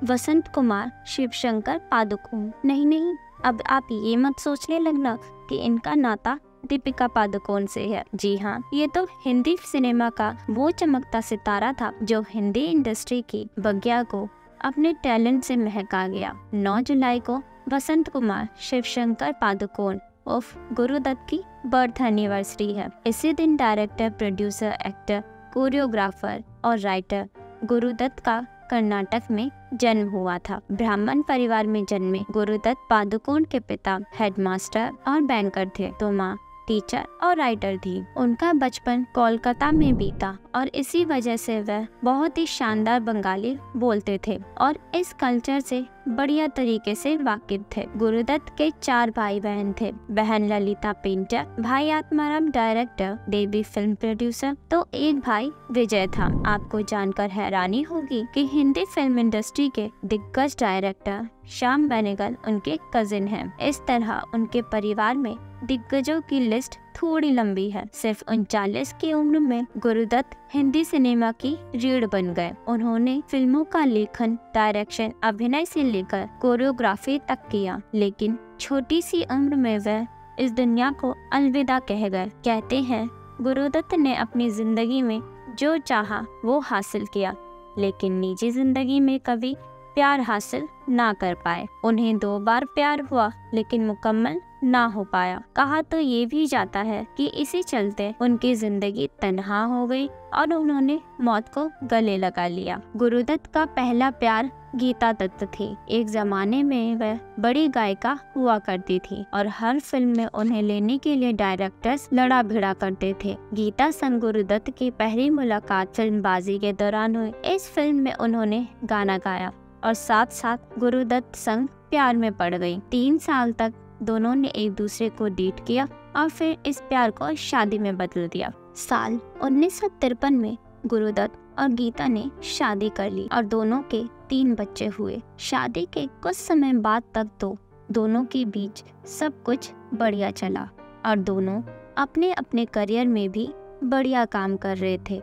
वसंत कुमार, शिवशंकर पादुकोण। नहीं नहीं, अब आप ये मत सोचने लगना कि इनका नाता दीपिका पादुकोण से है। जी हाँ, ये तो हिंदी सिनेमा का वो चमकता सितारा था जो हिंदी इंडस्ट्री की बगिया को अपने टैलेंट से महका गया। 9 जुलाई को वसंत कुमार शिवशंकर पादुकोण उर्फ गुरुदत्त की बर्थ एनिवर्सरी है। इसी दिन डायरेक्टर, प्रोड्यूसर, एक्टर, कोरियोग्राफर और राइटर गुरुदत्त का कर्नाटक में जन्म हुआ था। ब्राह्मण परिवार में जन्मे गुरुदत्त पादुकोण के पिता हेडमास्टर और बैंकर थे, तो माँ टीचर और राइटर थी। उनका बचपन कोलकाता में बीता और इसी वजह से वह बहुत ही शानदार बंगाली बोलते थे और इस कल्चर से बढ़िया तरीके से वाकिफ थे। गुरुदत्त के 4 भाई बहन थे। बहन ललिता पेंटर, भाई आत्माराम डायरेक्टर, देवी फिल्म प्रोड्यूसर, तो एक भाई विजय था। आपको जानकर हैरानी होगी कि हिंदी फिल्म इंडस्ट्री के दिग्गज डायरेक्टर श्याम बेनेगल उनके कजिन हैं। इस तरह उनके परिवार में दिग्गजों की लिस्ट थोड़ी लंबी है। सिर्फ 39 की उम्र में गुरुदत्त हिंदी सिनेमा की रीढ़ बन गए। उन्होंने फिल्मों का लेखन, डायरेक्शन, अभिनय से लेकर कोरियोग्राफी तक किया, लेकिन छोटी सी उम्र में वह इस दुनिया को अलविदा कह गए। कहते हैं गुरुदत्त ने अपनी जिंदगी में जो चाहा वो हासिल किया, लेकिन निजी जिंदगी में कभी प्यार हासिल ना कर पाए। उन्हें 2 बार प्यार हुआ लेकिन मुकम्मल ना हो पाया। कहा तो ये भी जाता है कि इसी चलते उनकी जिंदगी तन्हा हो गई और उन्होंने मौत को गले लगा लिया। गुरुदत्त का पहला प्यार गीता दत्त थी। एक जमाने में वह बड़ी गायिका हुआ करती थी और हर फिल्म में उन्हें लेने के लिए डायरेक्टर्स लड़ा भिड़ा करते थे। गीता संग गुरुदत्त की पहली मुलाकात फिल्मबाजी के दौरान हुई। इस फिल्म में उन्होंने गाना गाया और साथ साथ गुरुदत्त संग प्यार में पड़ गई। 3 साल तक दोनों ने एक दूसरे को डेट किया और फिर इस प्यार को शादी में बदल दिया। साल 1953 में गुरुदत्त और गीता ने शादी कर ली और दोनों के 3 बच्चे हुए। शादी के कुछ समय बाद तक तो दोनों के बीच सब कुछ बढ़िया चला और दोनों अपने अपने करियर में भी बढ़िया काम कर रहे थे।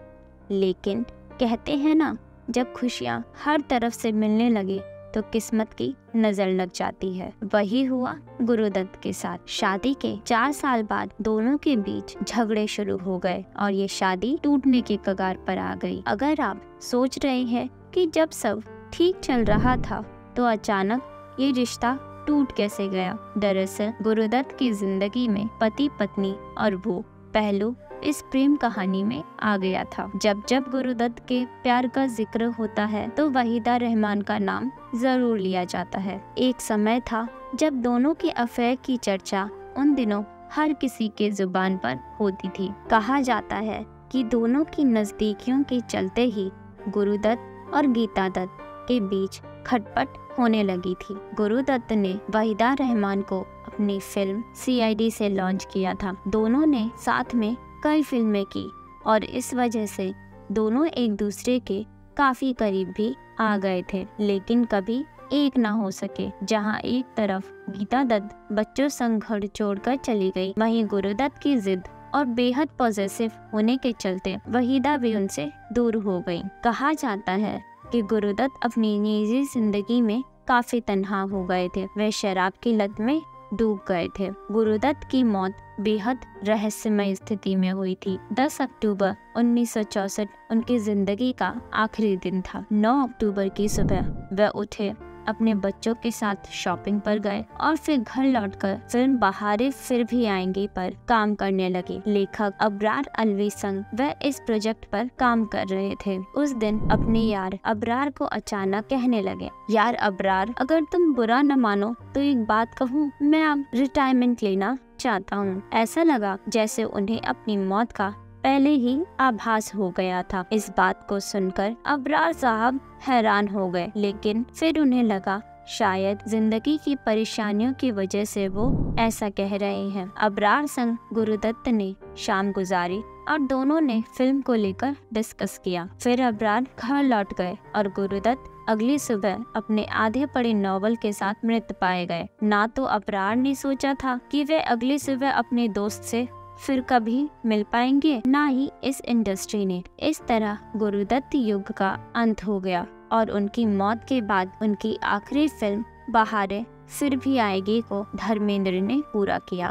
लेकिन कहते हैं ना, जब खुशियाँ हर तरफ से मिलने लगे तो किस्मत की नजर लग जाती है। वही हुआ गुरुदत्त के साथ। शादी के 4 साल बाद दोनों के बीच झगड़े शुरू हो गए और ये शादी टूटने की कगार पर आ गई। अगर आप सोच रहे हैं कि जब सब ठीक चल रहा था तो अचानक ये रिश्ता टूट कैसे गया, दरअसल गुरुदत्त की जिंदगी में पति पत्नी और वो पहलू इस प्रेम कहानी में आ गया था। जब जब गुरुदत्त के प्यार का जिक्र होता है तो वहीदा रहमान का नाम जरूर लिया जाता है। एक समय था जब दोनों के अफेयर की चर्चा उन दिनों हर किसी के जुबान पर होती थी। कहा जाता है कि दोनों की नजदीकियों के चलते ही गुरुदत्त और गीता दत्त के बीच खटपट होने लगी थी। गुरुदत्त ने वहीदा रहमान को अपनी फिल्म CID से लॉन्च किया था। दोनों ने साथ में कई फिल्में की और इस वजह से दोनों एक दूसरे के काफी करीब भी आ गए थे, लेकिन कभी एक ना हो सके। जहां एक तरफ गीता दत्त बच्चों संग घर छोड़कर चली गई, वहीं गुरुदत्त की जिद और बेहद पॉजिटिव होने के चलते वहीदा भी उनसे दूर हो गई। कहा जाता है कि गुरुदत्त अपनी निजी जिंदगी में काफी तन्हा हो गए थे। वे शराब की लत में डूब गए थे। गुरुदत्त की मौत बेहद रहस्यमय स्थिति में हुई थी। 10 अक्टूबर 1964 उनकी जिंदगी का आखिरी दिन था। 9 अक्टूबर की सुबह वह उठे, अपने बच्चों के साथ शॉपिंग पर गए और फिर घर लौटकर फिल्म बहारें फिर भी आएंगी पर काम करने लगे। लेखक अबरार अलवी संग वह इस प्रोजेक्ट पर काम कर रहे थे। उस दिन अपने यार अबरार को अचानक कहने लगे, यार अबरार, अगर तुम बुरा न मानो तो एक बात कहूँ, मैं अब रिटायरमेंट लेना चाहता हूँ। ऐसा लगा जैसे उन्हें अपनी मौत का पहले ही आभास हो गया था। इस बात को सुनकर अबरार साहब हैरान हो गए, लेकिन फिर उन्हें लगा शायद जिंदगी की परेशानियों की वजह से वो ऐसा कह रहे हैं। अबरार संग गुरुदत्त ने शाम गुजारी और दोनों ने फिल्म को लेकर डिस्कस किया। फिर अबरार घर लौट गए और गुरुदत्त अगली सुबह अपने आधे पढ़े नॉवल के साथ मृत पाए गए। ना तो अबरार ने सोचा था कि वे अगली सुबह अपने दोस्त से फिर कभी मिल पाएंगे, ना ही इस इंडस्ट्री ने। इस तरह गुरुदत्त युग का अंत हो गया और उनकी मौत के बाद उनकी आखिरी फिल्म बहारें फिर भी आएगी को धर्मेंद्र ने पूरा किया।